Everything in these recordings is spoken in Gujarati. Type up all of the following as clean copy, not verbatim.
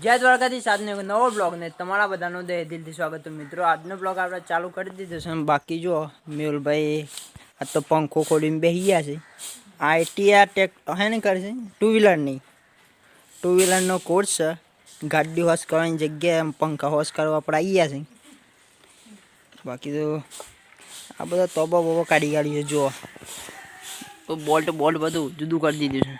જય દ્વારકાથી આજનો એક નવો બ્લોગ ને તમારા બધાનું દિલથી સ્વાગત. મિત્રો આજનો બ્લોગ આપણે ચાલુ કરી દીધો છે. બાકી જો મેહુલભાઈ આ તો પંખો ખોલીને બેસી ગયા છે. આઈટીઆર ટેક હે ને કરશે ટુ વ્હીલરનો કોર્સ છે. ગાડી વોશ કરવાની જગ્યાએ પંખા વોશ કરવા આપણે આવી ગયા છે. બાકી તો આ બધા તોબા બોબા કાઢી છે. જુઓ તો બોલ્ટ બધું જુદું કરી દીધું છે.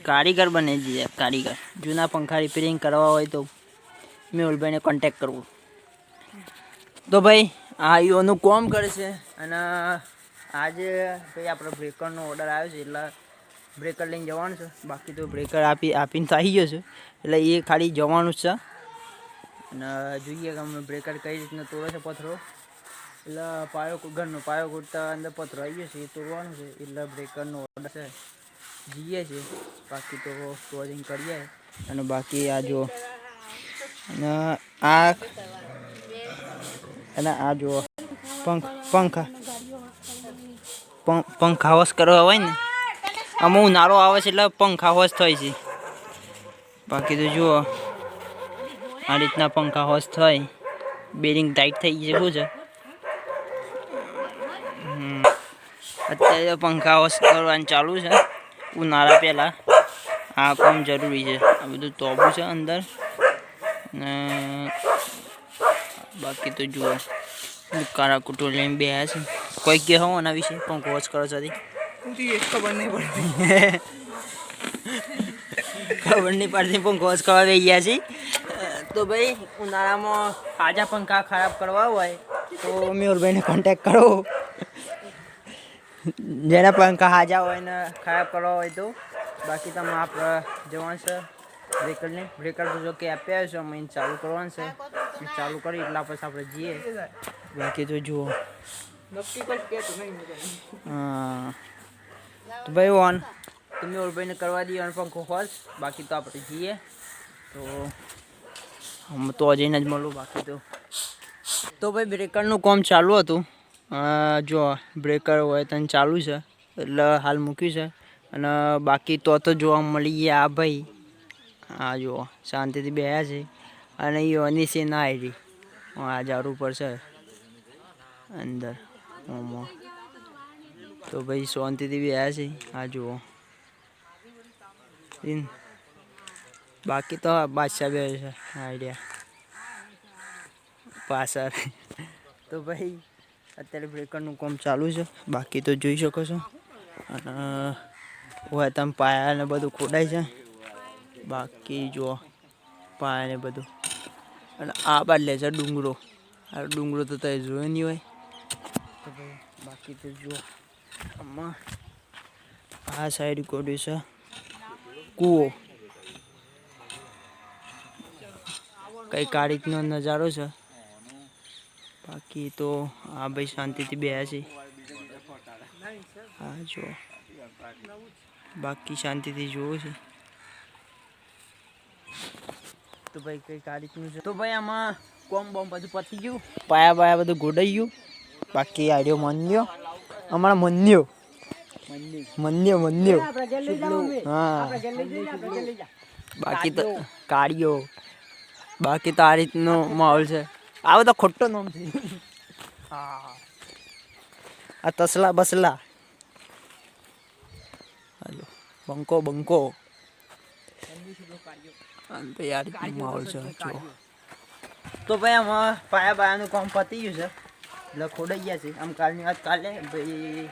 કારીગર બને છે કારીગર. જૂના પંખા રિપેરિંગ કરવા હોય તો મેહુલભાઈને કોન્ટેક કરવો. તો ભાઈ આ યોનું કોમ કરે છે. અને આજે ભાઈ આપણે બ્રેકરનો ઓર્ડર આવ્યો છે એટલે બ્રેકર લઈને જવાનું છે. બાકી તો બ્રેકર આપીને તો આવી ગયો છે એટલે એ ખાલી જવાનું જ છે. અને જોઈએ કે અમે બ્રેકર કઈ રીતના તોડે છે પથરો. એટલે ઘરનો પાયો કૂટતા અંદર પથરો આવી ગયો છે એ તોડવાનું છે. એટલે બ્રેકરનો ઓર્ડર છે જઈએ છીએ. બાકી તો સ્ટોરિંગ કરીએ. અને બાકી આ જો અને આ જો પંખા વોશ કરવા હોય ને આમાં ઉનાળો આવે છે એટલે પંખા વોશ થાય છે. બાકી તો જુઓ આ રીતના પંખા વોશ થાય. બેરિંગ ટાઈટ થઈ ગઈ છે. શું છે અત્યારે પંખા વોશ કરવાનું ચાલુ છે. ઉનાળા પહેલાં આ કામ જરૂરી છે. આ બધું તોબું છે અંદર. ને બાકી તો જુઓ કારા કુટો લઈને બેહ્યા છે. કોઈ કહે હો આના વિશે પંખો વોશ કરો છો ખબર નહીં પડતી પંખો વોશ કરવા બેસી ગયા છે. તો ભાઈ ઉનાળામાં તાજા પંખા ખરાબ કરવા હોય તો મેહુલભાઈને કોન્ટેક કરો. જેના પંખા હાજા હોય ને ખરાબ કરવા હોય તો. બાકી તમે આપણે જવાનું છે બ્રેકર તો જો કે આપ્યા છે અમે ચાલુ કરવાનું છે. ચાલુ કરી એટલા પછી આપણે જઈએ. બાકી તો જુઓ હા તો ભાઈ ઓન તો મેહુલભાઈને કરવા દઈએ પંખો ખોશ. બાકી તો આપણે જઈએ તો જઈને જ મળું. બાકી તો ભાઈ બ્રેકરનું કામ ચાલુ હતું. જો બ્રેકર હોય તો ચાલુ છે એટલે હાલ મૂક્યું છે. અને બાકી તો જોવા મળી ગયા આ ભાઈ. હા જુઓ શાંતિથી બેહ્યા છે. અને યોની છે ના આવી આ ઝાડુ પર છે અંદર તો ભાઈ શાંતિથી બેહ્યા છે. આ જુઓ બાકી તો બાદશાહ બે છે આઈડિયા પાછળ. તો ભાઈ અત્યારે બ્રેકરનું કામ ચાલુ છે. બાકી તો જોઈ શકો છો. અને હોય તમે પાયા ને બધું ખોડાય છે. બાકી જુઓ પાયા ને બધું. અને આ બાદ લે છે ડુંગરો. આ ડુંગરો તો તમે જોયો નહીં હોય. તો ભાઈ બાકી તો જુઓ આમાં આ સાઈડ કોડ્યું છે કૂવો. કંઈક આ રીતનો નજારો છે. બાકી તો આ ભાઈ શાંતિથી બેહ્યા છે. હા જો બાકી શાંતિથી જોવો છે. તો ભાઈ કંઈક આ રીતનું છે. તો ભાઈ આમાં કોમ બોમ બધું પતી ગયું. પાયા બધું ગોડાઈ ગયું. બાકી આડ્યો મન્યો અમારા મન્યો હા. બાકી તો કાઢ્યો. બાકી તો આ રીતનો માહોલ છે. આ બધો ખોટો નામ છે. હા આ તસલા બસલા હાલો બંકો યાર માહોલ છે. તો ભાઈ આમાં પાયાનું કામ પતી ગયું છે એટલે ખોડાઈ ગયા છે. આમ કાલની વાત કાલે ભાઈ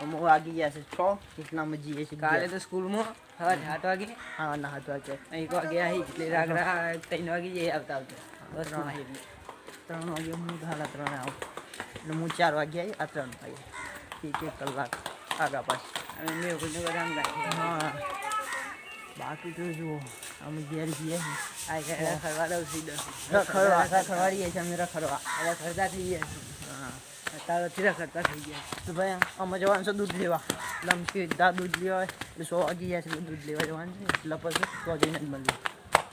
અમે વાગી ગયા છે 6 એટલામાં જઈએ છીએ. કાલે તો સ્કૂલમાં 8 વાગે 7 વાગે 1 વાગે આવી એટલે 3 વાગે જઈએ આવતા 3 વાગે હું 3:30 આવું એટલે હું 4 વાગે આવી. આ 3 વાગે 1 કલાક આગા પાછી મેં હા. બાકી તો જુઓ અમે ઘેર જઈએ રખડવાડીએ છીએ અમે રખડતા થઈ ગયા છીએ. હા તારાથી રખડતા થઈ ગયા. તો ભાઈ અમે જવાનું છે દૂધ લેવા. એટલે અમે સીધા દૂધ લેવા એટલે 100 વાગી ગયા છે દૂધ લેવા જવાનું છે. એટલે પછી તો જઈને જ મળીએ.